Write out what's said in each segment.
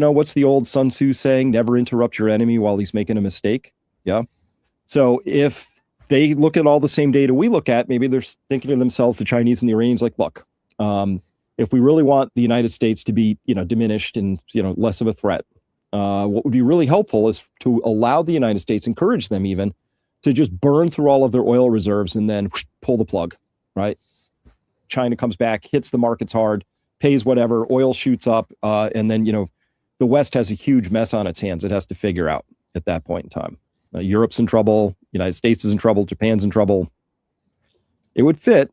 what's the old Sun Tzu saying? Never interrupt your enemy while he's making a mistake. Yeah. So if they look at all the same data we look at, maybe they're thinking to themselves, the Chinese and the Iranians, like, look, if we really want the United States to be, diminished and, less of a threat, what would be really helpful is to allow the United States, encourage them even, to just burn through all of their oil reserves and then pull the plug, right? China comes back, hits the markets hard, pays whatever, oil shoots up, and then, the West has a huge mess on its hands it has to figure out at that point in time. Europe's in trouble, United States is in trouble, Japan's in trouble. It would fit,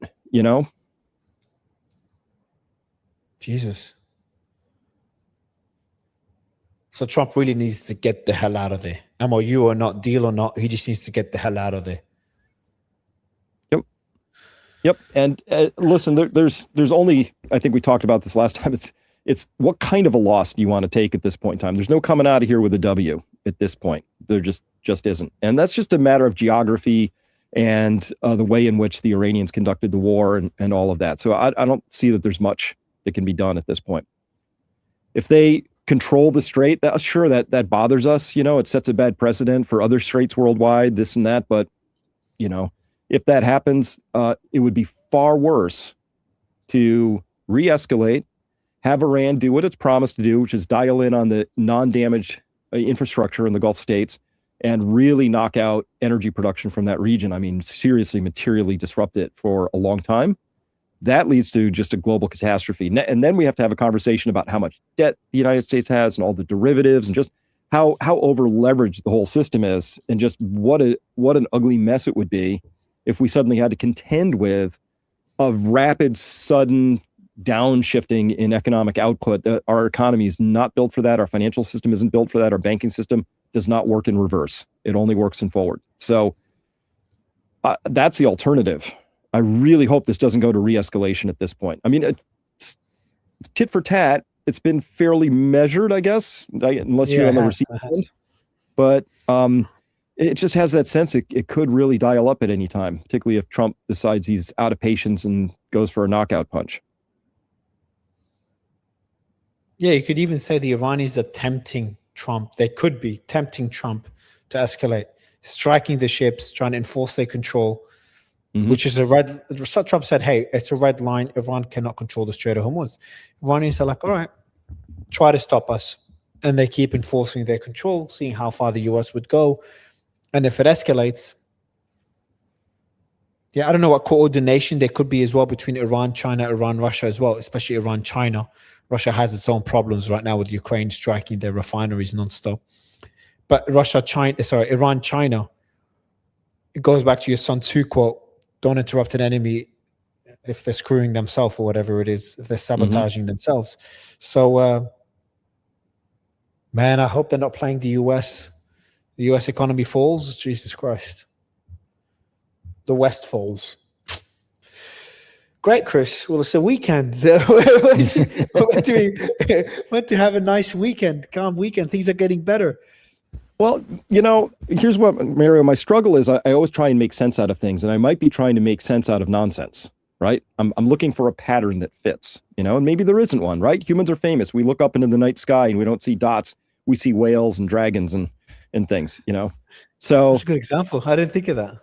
Jesus. So Trump really needs to get the hell out of there. MOU or not, deal or not, he just needs to get the hell out of there. Yep. And listen, there's only, I think we talked about this last time. It's what kind of a loss do you want to take at this point in time? There's no coming out of here with a W at this point. There just isn't. And that's just a matter of geography and the way in which the Iranians conducted the war and all of that. So I don't see that there's much that can be done at this point. If they control the strait, that bothers us. It sets a bad precedent for other straits worldwide, this and that. But, if that happens, it would be far worse to re-escalate, have Iran do what it's promised to do, which is dial in on the non-damaged infrastructure in the Gulf states and really knock out energy production from that region. I mean, seriously, materially disrupt it for a long time. That leads to just a global catastrophe. And then we have to have a conversation about how much debt the United States has and all the derivatives and just how over leveraged the whole system is, and just what an ugly mess it would be if we suddenly had to contend with a rapid, sudden downshifting in economic output. Our economy is not built for that. Our financial system isn't built for that. Our banking system does not work in reverse. It only works in forward. So that's the alternative. I really hope this doesn't go to re-escalation at this point. I mean, it's tit for tat. It's been fairly measured, I guess, unless you're on the receiving end. But it just has that sense it could really dial up at any time, particularly if Trump decides he's out of patience and goes for a knockout punch. Yeah, you could even say the Iranians are tempting Trump. They could be tempting Trump to escalate, striking the ships, trying to enforce their control, which is a red. Trump said, hey, it's a red line. Iran cannot control the Strait of Hormuz. Iranians are like, all right, try to stop us. And they keep enforcing their control, seeing how far the US would go. And if it escalates, I don't know what coordination there could be as well between Iran, China, Iran, Russia as well, especially Iran, China. Russia has its own problems right now with Ukraine striking their refineries nonstop. But Iran, China, it goes back to your Sun Tzu quote, don't interrupt an enemy if they're screwing themselves or whatever it is, if they're sabotaging themselves. So, man, I hope they're not playing the US. The US economy falls. Jesus Christ. The West falls. Great, Chris. Well, it's a weekend. We're to have a nice weekend, calm weekend. Things are getting better. Well, here's what, Mario, my struggle is I always try and make sense out of things, and I might be trying to make sense out of nonsense, right? I'm looking for a pattern that fits, and maybe there isn't one, right? Humans are famous. We look up into the night sky and we don't see dots. We see whales and dragons and things, So that's a good example. I didn't think of that.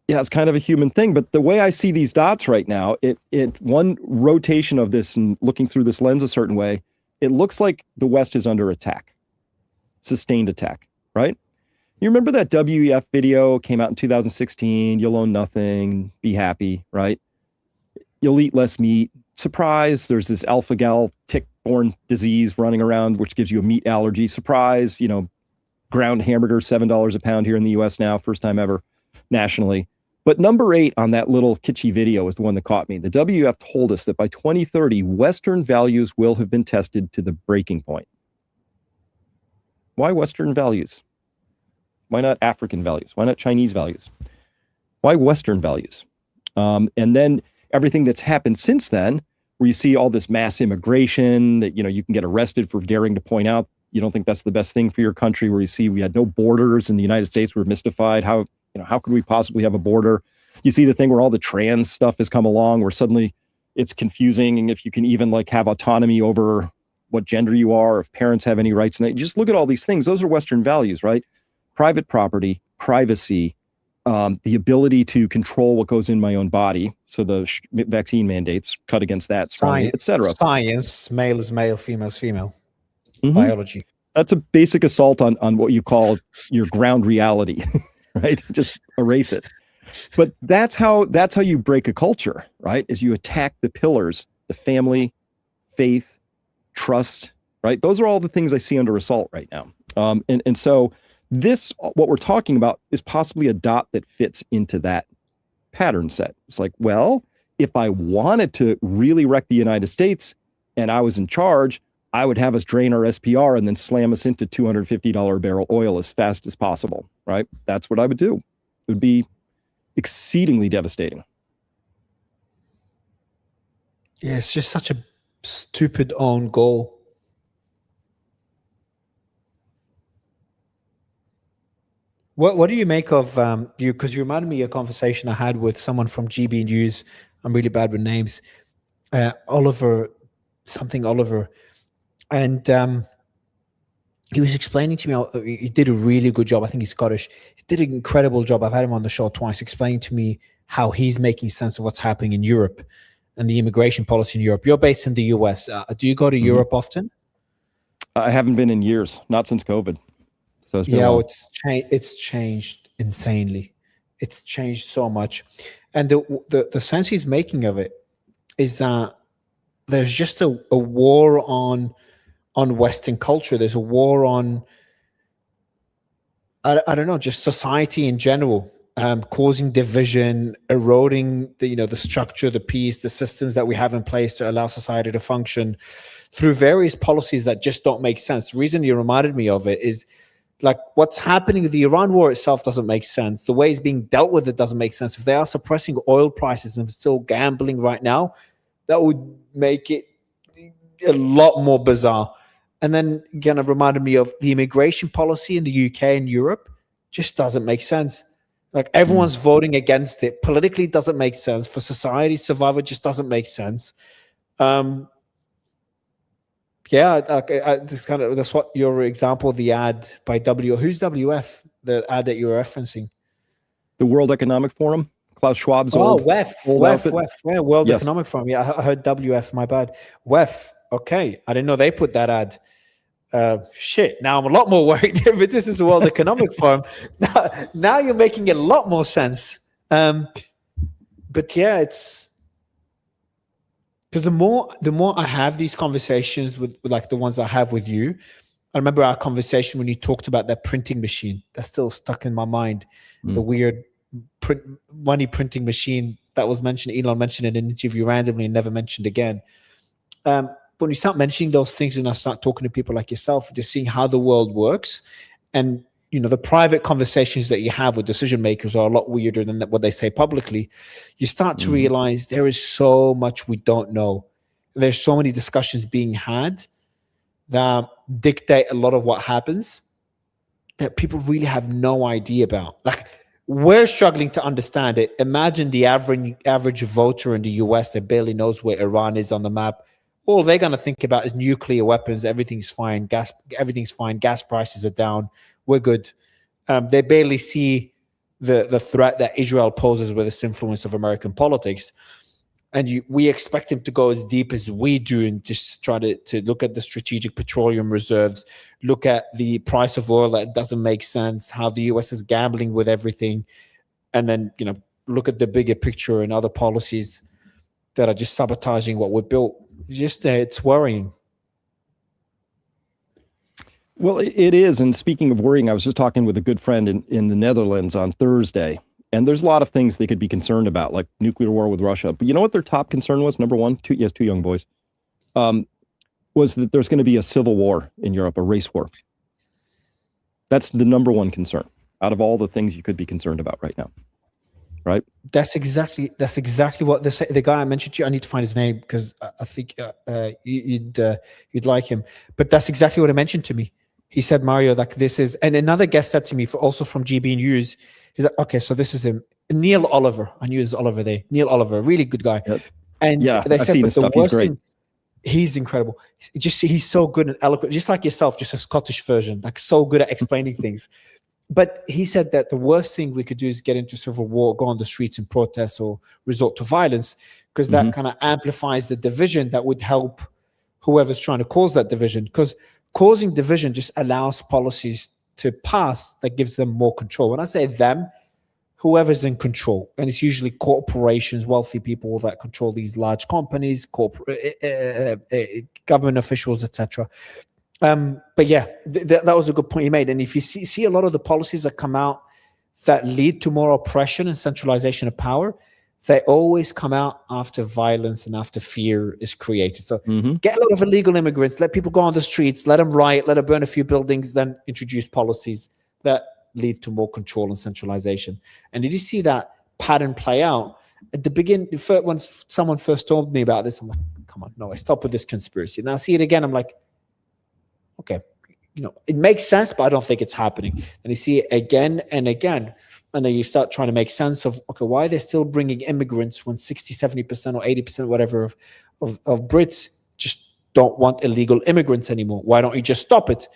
Yeah, it's kind of a human thing. But the way I see these dots right now, it one rotation of this and looking through this lens a certain way, it looks like the West is under attack, sustained attack, right? You remember that WEF video came out in 2016, you'll own nothing, be happy, right? You'll eat less meat. Surprise, there's this alpha-gal tick-borne disease running around, which gives you a meat allergy. Surprise, ground hamburger, $7 a pound here in the US now, first time ever nationally. But number 8 on that little kitschy video is the one that caught me. The WF told us that by 2030, Western values will have been tested to the breaking point. Why Western values? Why not African values? Why not Chinese values? Why Western values? And then everything that's happened since then, where you see all this mass immigration that, you can get arrested for daring to point out you don't think that's the best thing for your country, where you see we had no borders in the United States. We're mystified. How could we possibly have a border? You see the thing where all the trans stuff has come along, where suddenly it's confusing. And if you can even have autonomy over what gender you are, if parents have any rights. And just look at all these things. Those are Western values, right? Private property, privacy, the ability to control what goes in my own body. So the vaccine mandates cut against that strongly, etc. Science, male is male, female is female. Mm-hmm. Biology. That's a basic assault on what you call your ground reality, right? Just erase it. But that's how you break a culture, right? Is you attack the pillars, the family, faith, trust, right? Those are all the things I see under assault right now. And so this, what we're talking about, is possibly a dot that fits into that pattern set. It's like, well, if I wanted to really wreck the United States and I was in charge, I would have us drain our SPR and then slam us into $250 a barrel oil as fast as possible, right? That's what I would do. It would be exceedingly devastating. Yeah, it's just such a stupid own goal. What do you make of you? Because you reminded me of a conversation I had with someone from GB News. I'm really bad with names. Oliver, and he was explaining to me. He did a really good job. I think he's Scottish. He did an incredible job. I've had him on the show twice, explaining to me how he's making sense of what's happening in Europe and the immigration policy in Europe. You're based in the US. Do you go to Europe often? I haven't been in years, not since COVID. So it's been it's changed insanely. It's changed so much, and the sense he's making of it is that there's just a war on Western culture. There's a war on I don't know, just society in general, causing division, eroding the structure, the peace, the systems that we have in place to allow society to function through various policies that just don't make sense. The reason you reminded me of it is, like, what's happening, the Iran war itself doesn't make sense. The way it's being dealt with, it doesn't make sense. If they are suppressing oil prices and still gambling right now, that would make it a lot more bizarre. And then again, it reminded me of the immigration policy in the UK and Europe just doesn't make sense. Like, everyone's voting against it. Politically, it doesn't make sense. For society to survive, it just doesn't make sense. That's what your example, the ad by who's WF, the ad that you're referencing? The World Economic Forum, Klaus Schwab's WEF, World Economic Forum. Yeah, I heard WF, my bad. WEF, okay. I didn't know they put that ad. Shit, now I'm a lot more worried. But this is the World Economic Forum. Now you're making it a lot more sense. But yeah, it's... Because the more I have these conversations with like the ones I have with you, I remember our conversation when you talked about that printing machine. That's still stuck in my mind. The weird money printing machine that was mentioned. Elon mentioned in an interview randomly and never mentioned again. When you start mentioning those things and I start talking to people like yourself, just seeing how the world works, and the private conversations that you have with decision makers are a lot weirder than what they say publicly. You start to realize there is so much we don't know. There's so many discussions being had that dictate a lot of what happens that people really have no idea about. Like, we're struggling to understand it. Imagine the average voter in the US that barely knows where Iran is on the map. All they're going to think about is nuclear weapons. Everything's fine. Everything's fine. Gas prices are down. We're good. They barely see the threat that Israel poses with its influence of American politics. And we expect him to go as deep as we do and just try to look at the strategic petroleum reserves, look at the price of oil that doesn't make sense, how the US is gambling with everything, and then look at the bigger picture and other policies that are just sabotaging what we built. It's worrying. Well, it is. And speaking of worrying, I was just talking with a good friend in the Netherlands on Thursday, and there's a lot of things they could be concerned about, like nuclear war with Russia. But you know what their top concern was? Number one, two young boys, was that there's going to be a civil war in Europe, a race war. That's the number one concern out of all the things you could be concerned about right now. Right? That's exactly what the guy I mentioned to you. I need to find his name because I think you'd like him. But that's exactly what he mentioned to me. He said, Mario, like, this is, and another guest said to me, also from GB News, he's like, okay, so this is him, Neil Oliver. I knew it was Oliver there. Neil Oliver, really good guy. Yep. And yeah, they I've said, seen but his stuff. He's great. He's incredible. He's so good and eloquent, just like yourself, just a Scottish version, like so good at explaining things. But he said that the worst thing we could do is get into civil war, go on the streets and protest or resort to violence, because that kind of amplifies the division that would help whoever's trying to cause that division. Because causing division just allows policies to pass that gives them more control. When I say them, whoever's in control, and it's usually corporations, wealthy people that control these large companies, government officials, etc. But yeah, that was a good point you made. And if you see a lot of the policies that come out that lead to more oppression and centralization of power, they always come out after violence and after fear is created. So get a lot of illegal immigrants, let people go on the streets, let them riot, let them burn a few buildings, then introduce policies that lead to more control and centralization. And did you see that pattern play out? At the beginning, when someone first told me about this, I'm like, come on, no, I stop with this conspiracy. And I see it again, I'm like, okay, it makes sense, but I don't think it's happening. And you see it again and again. And then you start trying to make sense of, okay, why are they still bringing immigrants when 60, 70% or 80%, whatever, of Brits just don't want illegal immigrants anymore? Why don't you just stop it?